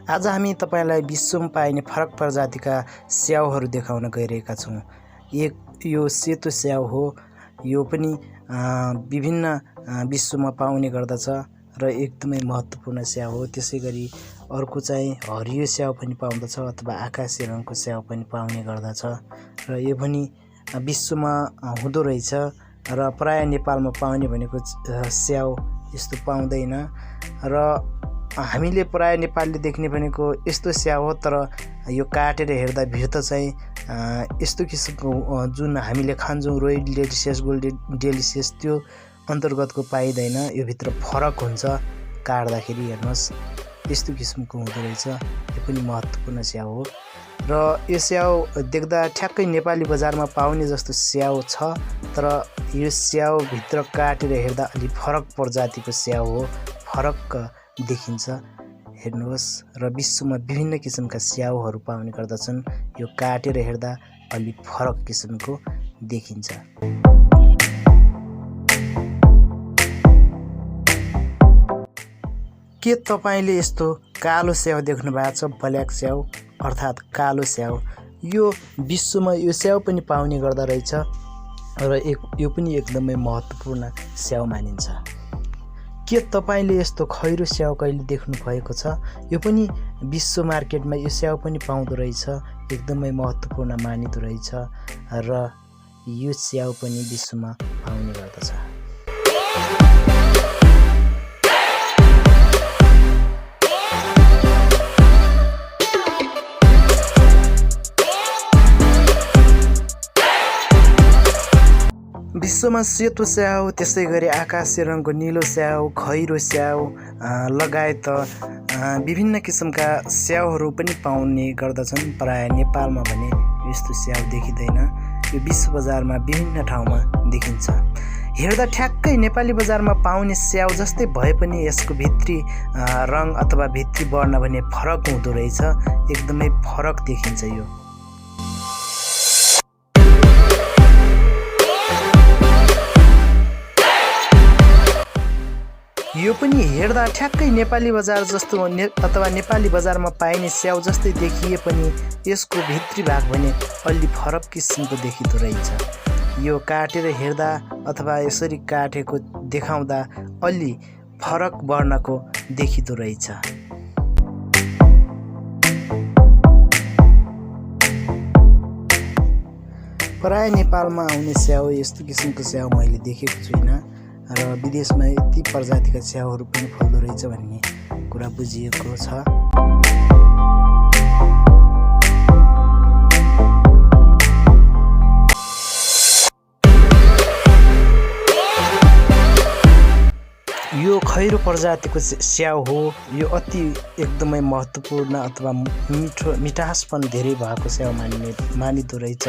आज हामी तपाईलाई विश्वमा पाइने फरक प्रजातिका स्याउहरू देखाउन गइरहेका छौँ। एक यो सेतो स्याउ हो। यो पनि विभिन्न विश्वमा पाउने गर्दछ र एकदमै महत्त्वपूर्ण स्याउ हो। त्यसैगरी अर्को चाहिँ हरियो स्याउ पनि पाउँदछ अथवा आकाशे रङको स्याउ पनि पाउने गर्दछ र यो पनि विश्वमा हुँदो रहेछ र प्राय नेपालमा पाउने भनेको स्याउ यस्तो पाउँदैन र हामीले प्राय नेपालले देख्ने भनेको यस्तो स्याउ हो। तर यो काटेर हेर्दा भित्र चाहिँ यस्तो किसिमको जुन हामीले खान्छौँ रोयल डेलिसियस गोल्डन डेलिसियस त्यो अन्तर्गतको पाइँदैन। यो भित्र फरक हुन्छ। काट्दाखेरि हेर्नुहोस् यस्तो किसिमको हुँदो रहेछ। यो पनि महत्त्वपूर्ण स्याउ हो र यो स्याउ देख्दा ठ्याक्कै नेपाली बजारमा पाउने जस्तो स्याउ छ। तर यो स्याउ भित्र काटेर हेर्दा अलि फरक प्रजातिको स्याउ हो। फरक देखिन्छ। हेर्नुहोस् र विश्वमा विभिन्न किसिमका स्याउहरू पाउने गर्दछन्। यो काटेर हेर्दा अलि फरक किसिमको देखिन्छ। के तपाईले यस्तो कालो स्याउ देख्नु भएको छ? ब्ल्याक स्याउ अर्थात् कालो स्याउ। यो विश्वमा यो स्याउ पनि पाउने गर्दा रहेछ र यो पनि एकदमै महत्त्वपूर्ण स्याउ मानिन्छ। के तपाईले यस्तो खैरो स्याउ कहिले देख्नु भएको छ? यो पनि विश्व मार्केटमा यो स्याउ पनि पाउँदो रहेछ। एकदमै महत्त्वपूर्ण मानिदो रहेछ र यो स्याउ पनि विश्वमा पाउने गर्दछ। विश्वमा सेतो स्याउ, त्यसै गरी आकाशे रङको निलो स्याउ, खैरो स्याउ लगायत विभिन्न किसिमका स्याउहरू पनि पाउने गर्दछन्। प्राय नेपालमा भने यस्तो स्याउ देखिँदैन। यो विश्व बजारमा विभिन्न ठाउँमा देखिन्छ। हेर्दा ठ्याक्कै नेपाली बजारमा पाउने स्याउ जस्तै भए पनि यसको भित्री रङ अथवा भित्री वर्ण भने फरक हुँदो रहेछ। एकदमै फरक देखिन्छ। यो पनि हेर्दा ठ्याक्कै नेपाली बजार जस्तो अथवा नेपाली बजारमा पाइने स्याउ जस्तै देखिए पनि यसको भित्री भाग भने अलि फरक किसिमको देखिँदो रहेछ। यो काटेर हेर्दा अथवा यसरी काटेको देखाउँदा अलि फरक वर्णको देखिँदो रहेछ। प्राय नेपालमा आउने स्याउ यस्तो किसिमको स्याउ मैले देखेको छुइनँ र विदेशमा यति प्रजातिका स्याउहरू पनि फल्दो रहेछ भन्ने कुरा बुझिएको छ। यो खैरो प्रजातिको स्याउ हो। यो अति एकदमै महत्त्वपूर्ण अथवा मिठासपन धेरै भएको स्याउ मानिदो रहेछ।